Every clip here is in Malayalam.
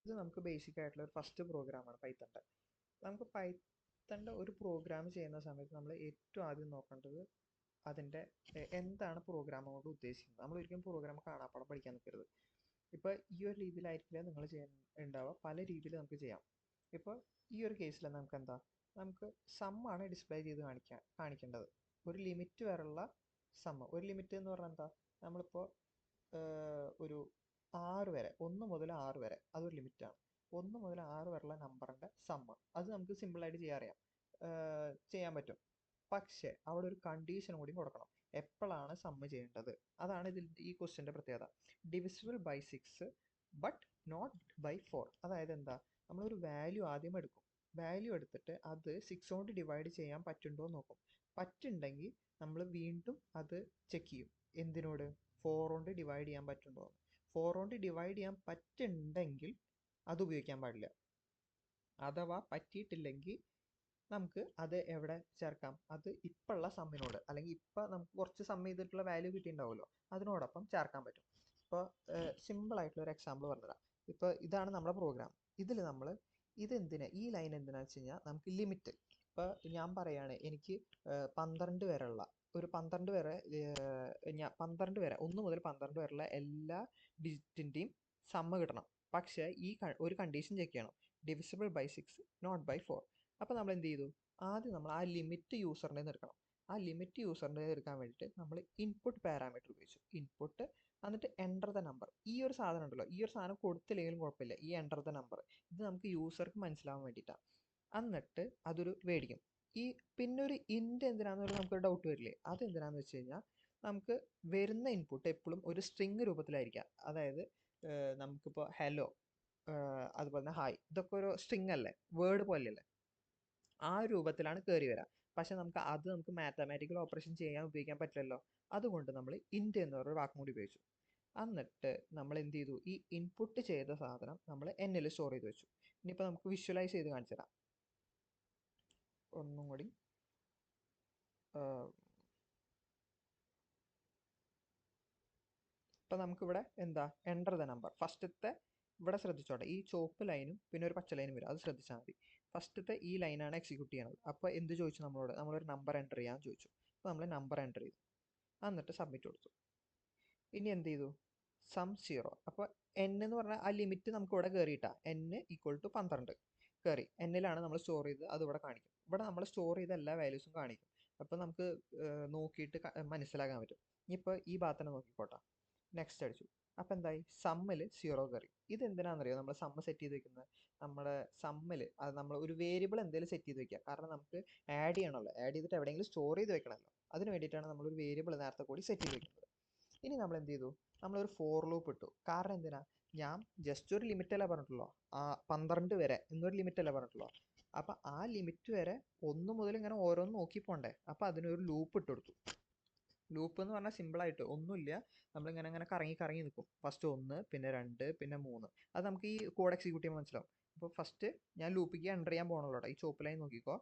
ഇത് നമുക്ക് ബേസിക് ആയിട്ടുള്ള ഒരു ഫസ്റ്റ് പ്രോഗ്രാമാണ് പൈത്തണിൻ്റെ. നമുക്ക് പൈത്തണിൻ്റെ ഒരു പ്രോഗ്രാം ചെയ്യുന്ന സമയത്ത് നമ്മൾ ഏറ്റവും ആദ്യം നോക്കേണ്ടത് അതിൻ്റെ എന്താണ് പ്രോഗ്രാം കൊണ്ട് ഉദ്ദേശിക്കുന്നത്. നമ്മൾ ഒരിക്കലും പ്രോഗ്രാം കാണാപ്പാഠം പഠിക്കാൻ നിൽക്കരുത്. ഇപ്പോൾ ഈ ഒരു രീതിയിലായിരിക്കില്ല നിങ്ങൾ ചെയ്യാൻ ഉണ്ടാവുക, പല രീതിയിൽ നമുക്ക് ചെയ്യാം. ഇപ്പോൾ ഈ ഒരു കേസിൽ നമുക്ക് സമ്മാണ് ഡിസ്പ്ലേ ചെയ്ത് കാണിക്കേണ്ടത്. ഒരു ലിമിറ്റ് വരെയുള്ള സമ്മ്. ഒരു ലിമിറ്റ് എന്ന് പറഞ്ഞാൽ എന്താ, നമ്മളിപ്പോൾ ഒരു 6 വരെ, 1 മുതൽ 6 വരെ അതൊരു ലിമിറ്റാണ്. 1 മുതൽ 6 വരെയുള്ള നമ്പറിൻ്റെ സമ്മ് അത് നമുക്ക് സിമ്പിളായിട്ട് ചെയ്യാൻ പറ്റും. പക്ഷേ അവിടെ ഒരു കണ്ടീഷൻ കൂടി കൊടുക്കണം. എപ്പോഴാണ് സമ്മ് ചെയ്യേണ്ടത്? അതാണ് ഈ ക്വസ്റ്റ്യൻ്റെ പ്രത്യേകത. Divisible by 6 but not by 4. അതായത് എന്താ, നമ്മളൊരു വാല്യൂ ആദ്യം എടുക്കും. വാല്യൂ എടുത്തിട്ട് അത് 6 കൊണ്ട് ഡിവൈഡ് ചെയ്യാൻ പറ്റുന്നുണ്ടോ എന്ന് നോക്കും. പറ്റുന്നുണ്ടെങ്കിൽ നമ്മൾ വീണ്ടും അത് ചെക്ക് ചെയ്യും. എന്തിനോട്? 4 കൊണ്ട് ഡിവൈഡ് ചെയ്യാൻ പറ്റുന്നുണ്ടോ എന്ന്. 4 കൊണ്ട് ഡിവൈഡ് ചെയ്യാൻ പറ്റുന്നുണ്ടെങ്കിൽ അത് ഉപയോഗിക്കാൻ പാടില്ല. അഥവാ പറ്റിയിട്ടില്ലെങ്കിൽ നമുക്ക് അത് എവിടെ ചേർക്കാം? അത് ഇപ്പോഴുള്ള സമ്മിനോട്, അല്ലെങ്കിൽ ഇപ്പം നമുക്ക് കുറച്ച് സം ചെയ്തിട്ടുള്ള വാല്യൂ കിട്ടിയിട്ടുണ്ടാവുമല്ലോ, അതിനോടൊപ്പം ചേർക്കാൻ പറ്റും. ഇപ്പോൾ സിമ്പിളായിട്ടുള്ള ഒരു എക്സാമ്പിൾ പറഞ്ഞുതരാം. ഇപ്പോൾ ഇതാണ് നമ്മുടെ പ്രോഗ്രാം. ഇതിൽ നമ്മൾ ഈ ലൈൻ എന്തിനാണെന്ന് വെച്ച് കഴിഞ്ഞാൽ നമുക്ക് ലിമിറ്റ്. ഇപ്പോൾ ഞാൻ പറയുകയാണ് എനിക്ക് 12 വരെയുള്ള ഒരു 12 വരെ 12 വരെ 1 മുതൽ 12 വരെയുള്ള എല്ലാ ഡിജിറ്റിൻ്റെയും സമ്മ് കിട്ടണം. പക്ഷേ ഒരു കണ്ടീഷൻ ചെക്ക് ചെയ്യണം. Divisible by 6 not by 4. അപ്പോൾ നമ്മൾ എന്ത് ചെയ്തു? ആദ്യം നമ്മൾ ആ ലിമിറ്റ് യൂസറിൻ്റെ നിന്ന് എടുക്കണം. ആ ലിമിറ്റ് യൂസറിൻ്റെ എടുക്കാൻ വേണ്ടിയിട്ട് നമ്മൾ ഇൻപുട്ട് പാരാമീറ്റർ ഉപയോഗിച്ചു. ഇൻപുട്ട് എന്നിട്ട് എൻ്റർ ദ നമ്പർ. ഈ ഒരു സാധനം ഉണ്ടല്ലോ, ഈ ഒരു സാധനം കൊടുത്തില്ലെങ്കിലും കുഴപ്പമില്ല, ഈ എൻ്റർ ദ നമ്പർ ഇത് നമുക്ക് യൂസർക്ക് മനസ്സിലാവാൻ വേണ്ടിയിട്ടാണ്. എന്നിട്ട് അതൊരു മേടിക്കും. പിന്നെ ഒരു ഇൻറ്റ് എന്തിനാണെന്ന് നമുക്കൊരു ഡൗട്ട് വരില്ലേ? അതെന്തിനാന്ന് വെച്ച് കഴിഞ്ഞാൽ നമുക്ക് വരുന്ന ഇൻപുട്ട് എപ്പോഴും ഒരു സ്ട്രിങ് രൂപത്തിലായിരിക്കാം. അതായത് നമുക്കിപ്പോൾ ഹലോ, അതുപോലെ തന്നെ ഹായ്, ഇതൊക്കെ ഒരു സ്ട്രിങ് അല്ലേ, വേർഡ് പോലെയല്ലേ, ആ രൂപത്തിലാണ് കയറി വരിക. പക്ഷെ നമുക്ക് മാത്തമാറ്റിക്കൽ ഓപ്പറേഷൻ ചെയ്യാൻ ഉപയോഗിക്കാൻ പറ്റില്ലല്ലോ. അതുകൊണ്ട് നമ്മൾ ഇൻറ്റ് എന്ന് പറയുന്ന വാക്കും കൂടി ഉപയോഗിച്ചു. എന്നിട്ട് നമ്മൾ എന്ത് ചെയ്തു? ഈ ഇൻപുട്ട് ചെയ്ത സാധനം നമ്മൾ എന്നിൽ സ്റ്റോർ ചെയ്ത് വെച്ചു. ഇനിയിപ്പോൾ നമുക്ക് വിഷ്വലൈസ് ചെയ്ത് കാണിച്ചു തരാം ഒന്നും കൂടി. ഇപ്പം നമുക്കിവിടെ എന്താ, എൻ്റർ ദ നമ്പർ. ഫസ്റ്റത്തെ ഇവിടെ ശ്രദ്ധിച്ചോട്ടെ, ഈ ചുവപ്പ് ലൈനും പിന്നെ ഒരു പച്ച ലൈനും വരും, അത് ശ്രദ്ധിച്ചാൽ മതി. ഫസ്റ്റത്തെ ഈ ലൈനാണ് എക്സിക്യൂട്ട് ചെയ്യണത്. അപ്പോൾ എന്ത് ചോദിച്ചു നമ്മളൊരു നമ്പർ എൻ്റർ ചെയ്യാൻ ചോദിച്ചു. അപ്പോൾ നമ്മൾ നമ്പർ എൻ്റർ ചെയ്തു, എന്നിട്ട് സബ്മിറ്റ് കൊടുത്തു. ഇനി എന്ത് ചെയ്തു? സം 0. അപ്പോൾ n എന്ന് പറഞ്ഞാൽ ആ ലിമിറ്റ് നമുക്ക് ഇവിടെ കയറിയിട്ടാ, n = 12 കയറി. എന്നിലാണ് നമ്മൾ സ്റ്റോർ ചെയ്ത്, അത് ഇവിടെ കാണിക്കും. ഇവിടെ നമ്മൾ സ്റ്റോർ ചെയ്ത എല്ലാ വാല്യൂസും കാണിക്കും. അപ്പോൾ നമുക്ക് നോക്കിയിട്ട് മനസ്സിലാക്കാൻ പറ്റും. ഇനിയിപ്പോൾ ഈ ഭാഗത്തന്നെ നോക്കിക്കോട്ടെ. നെക്സ്റ്റ് അടിച്ചു. അപ്പോൾ എന്തായി? സമ്മിൽ 0 കയറി. ഇത് എന്തിനാണെന്നറിയോ നമ്മൾ സമ്മ് സെറ്റ് ചെയ്ത് വെക്കുന്നത്? നമ്മുടെ സമ്മിൽ അത് നമ്മൾ ഒരു വേരിയബിൾ എന്തെങ്കിലും സെറ്റ് ചെയ്ത് വെക്കുക. കാരണം നമുക്ക് ആഡ് ചെയ്യണമല്ലോ, ആഡ് ചെയ്തിട്ട് എവിടെയെങ്കിലും സ്റ്റോർ ചെയ്ത് വെക്കണമല്ലോ. അതിന് വേണ്ടിയിട്ടാണ് നമ്മളൊരു വേരിയബിൾ നേരത്തെ കൂടി സെറ്റ് ചെയ്ത് വെക്കുന്നത്. ഇനി നമ്മൾ എന്ത് ചെയ്തു? നമ്മളൊരു ഫോർ ലൂപ്പ് ഇട്ടു. കാരണം എന്തിനാ? ഞാൻ ജസ്റ്റ് ഒരു ലിമിറ്റ് അല്ല പറഞ്ഞിട്ടുള്ളൂ, 12 വരെ എന്നൊരു ലിമിറ്റ് അല്ല പറഞ്ഞിട്ടുള്ളൂ. അപ്പം ആ ലിമിറ്റ് വരെ 1 മുതൽ ഇങ്ങനെ ഓരോന്ന് നോക്കി പോണ്ടേ. അപ്പം അതിനൊരു ലൂപ്പ് ഇട്ട് കൊടുത്തു. ലൂപ്പ് എന്ന് പറഞ്ഞാൽ സിമ്പിളായിട്ട് ഒന്നുമില്ല, നമ്മളിങ്ങനെ ഇങ്ങനെ കറങ്ങി കറങ്ങി നിൽക്കും. ഫസ്റ്റ് 1, പിന്നെ 2, പിന്നെ 3. അത് നമുക്ക് ഈ കോഡ് എക്സിക്യൂട്ട് ചെയ്യുമ്പോൾ മനസ്സിലാവും. ഇപ്പോൾ ഫസ്റ്റ് ഞാൻ ലൂപ്പിക്ക് എൻ്റർ ചെയ്യാൻ പോകണല്ലോ. ഈ ചോപ്പ് ലൈൻ നോക്കിക്കോ,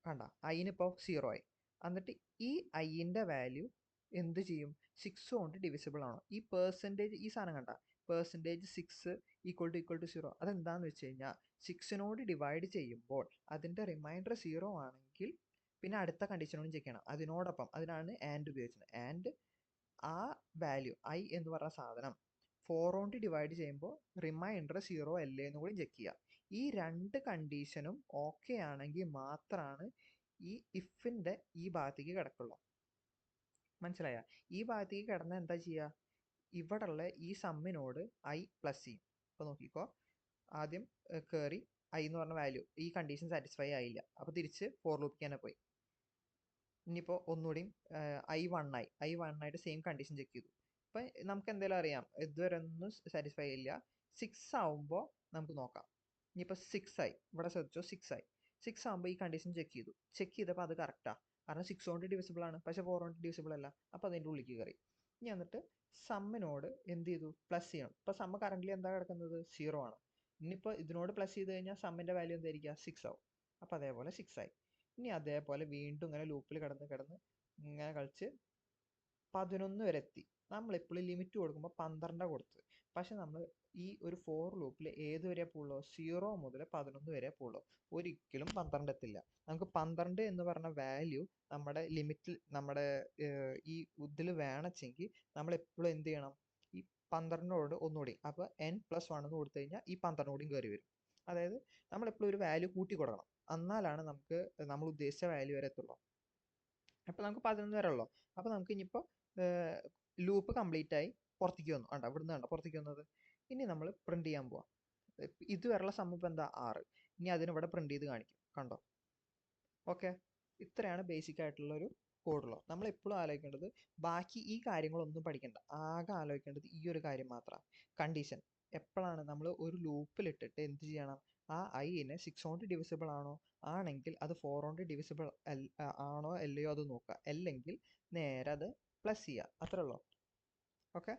കണ്ട ഐനിപ്പോൾ 0 ആയി. എന്നിട്ട് ഈ ഐൻ്റെ വാല്യൂ എന്ത് ചെയ്യും? 6 കൊണ്ട് ഡിവിസിബിൾ ആണോ? ഈ പെർസെൻറ്റേജ്, ഈ സാധനം കണ്ട %6 = 0. അതെന്താണെന്ന് വെച്ച് കഴിഞ്ഞാൽ 6നോട് ഡിവൈഡ് ചെയ്യുമ്പോൾ അതിൻ്റെ റിമൈൻഡർ 0 ആണെങ്കിൽ പിന്നെ അടുത്ത കണ്ടീഷനോടും ചെക്ക് ചെയ്യണം. അതിനാണ് ആൻഡ് ഉപയോഗിച്ചത്. ആൻഡ് ആ വാല്യൂ ഐ എന്ന് പറഞ്ഞ സാധനം 4 കൊണ്ട് ഡിവൈഡ് ചെയ്യുമ്പോൾ റിമൈൻഡർ 0 അല്ലേ എന്ന് കൂടി ചെക്ക് ചെയ്യുക. ഈ രണ്ട് കണ്ടീഷനും ഓക്കെ ആണെങ്കിൽ മാത്രമാണ് ഈ ഇഫിൻ്റെ ഈ ഭാഗത്തേക്ക് കിടക്കുള്ളൂ. മനസ്സിലായ? ഈ ഭാഗത്തേക്ക് കിടന്നാൽ എന്താ ചെയ്യുക? ഇവിടെയുള്ള ഈ സമ്മിനോട് ഐ പ്ലസ് ചെയ്യും. ഇപ്പോൾ നോക്കിക്കോ, ആദ്യം കയറി ഐ എന്ന് പറഞ്ഞ വാല്യൂ, ഈ കണ്ടീഷൻ സാറ്റിസ്ഫൈ ആയില്ല, അപ്പോൾ തിരിച്ച് ഫോർ ലൂപ്പിക്ക് തന്നെ പോയി. ഇനിയിപ്പോൾ ഒന്നുകൂടിയും ഐ വൺ ആയിട്ട് സെയിം കണ്ടീഷൻ ചെക്ക് ചെയ്തു. ഇപ്പം നമുക്ക് എന്തെങ്കിലും അറിയാം, ഇതുവരെ ഒന്നും സാറ്റിസ്ഫൈ ആയില്ല. 6 ആവുമ്പോൾ നമുക്ക് നോക്കാം. ഇനിയിപ്പോൾ 6 ആയി, ഇവിടെ ശ്രദ്ധിച്ചോ, 6 ആയി. 6 ആകുമ്പോൾ ഈ കണ്ടീഷൻ ചെക്ക് ചെയ്തപ്പോൾ അത് കറക്റ്റാണ്. കാരണം 6 കൊണ്ട് ഡിവിസിബിൾ ആണ്, പക്ഷേ 4 കൊണ്ട് ഡിവിസിബിൾ അല്ല. അപ്പോൾ അതിൻ്റെ ഉള്ളിലേക്ക് കയറി. ഇനി എന്നിട്ട് സമ്മിനോട് എന്ത് ചെയ്തു? പ്ലസ് ചെയ്യണം. ഇപ്പോൾ സമ്മ് കറൻ്റ് എന്താ കിടക്കുന്നത്? 0 ആണ്. ഇനിയിപ്പോൾ ഇതിനോട് പ്ലസ് ചെയ്ത് കഴിഞ്ഞാൽ സമ്മിൻ്റെ വാല്യൂ എന്തായിരിക്കുക? 6 ആവും. അപ്പോൾ അതേപോലെ 6 ആയി. ഇനി അതേപോലെ വീണ്ടും ഇങ്ങനെ ലൂപ്പിൽ കിടന്ന് ഇങ്ങനെ കളിച്ച് 11 വരെ എത്തി. നമ്മളെപ്പോഴും ലിമിറ്റ് കൊടുക്കുമ്പോൾ 12 കൊടുത്തത്, പക്ഷെ നമ്മൾ ഈ ഒരു ഫോർ ലൂപ്പിൽ ഏത് വരെ പോകുള്ളൂ? 0 മുതൽ 11 വരെ പോകുള്ളൂ. ഒരിക്കലും 12 എത്തില്ല. നമുക്ക് 12 എന്ന് പറഞ്ഞ വാല്യൂ നമ്മുടെ ലിമിറ്റിൽ, നമ്മുടെ ഈ ഇതിൽ വേണമെങ്കിൽ നമ്മൾ എപ്പോഴും എന്ത് ചെയ്യണം? ഈ 12നോട് ഒന്നുകൂടി, അപ്പോൾ n+1 എന്ന് കൊടുത്തു കഴിഞ്ഞാൽ ഈ 12 കൂടിയും കയറി വരും. അതായത് നമ്മളെപ്പോഴും ഒരു വാല്യൂ കൂട്ടി കൊടുക്കണം, എന്നാലാണ് നമുക്ക് നമ്മൾ ഉദ്ദേശിച്ച വാല്യൂ വരെ എത്തുള്ളൂ. അപ്പോൾ നമുക്ക് 11 വരെ ഉള്ളൂ. അപ്പോൾ നമുക്ക് ഇനിയിപ്പോൾ ലൂപ്പ് കംപ്ലീറ്റ് ആയി പുറത്തേക്ക് വന്നു. കണ്ടോ, ഇവിടുന്ന് കണ്ടോ പുറത്തേക്ക് വന്നത്. ഇനി നമ്മൾ പ്രിന്റ് ചെയ്യാൻ പോവാം. ഇതുവരെയുള്ള സം ഇപ്പം എന്താ? 6. ഇനി അതിനിവിടെ പ്രിന്റ് ചെയ്ത് കാണിക്കും. കണ്ടോ? ഓക്കെ, ഇത്രയാണ് ബേസിക് ആയിട്ടുള്ള ഒരു കോഡുള്ളത്. നമ്മൾ എപ്പോഴും ആലോചിക്കേണ്ടത് ബാക്കി ഈ കാര്യങ്ങളൊന്നും പഠിക്കണ്ട, ആകെ ആലോചിക്കേണ്ടത് ഈ ഒരു കാര്യം മാത്രമാണ്. കണ്ടീഷൻ എപ്പോഴാണ് നമ്മൾ ഒരു ലൂപ്പിലിട്ടിട്ട് എന്ത് ചെയ്യണം? ആ ഐനെ 6 കൊണ്ട് ഡിവിസിബിൾ ആണോ? ആണെങ്കിൽ അത് 4 കൊണ്ട് ഡിവിസിബിൾ ആണോ അല്ലയോ അത് നോക്കുക. അല്ലെങ്കിൽ നേരെ അത് പ്ലസ് ചെയ്യുക. അത്രേ ഉള്ളൂ. ഓക്കെ.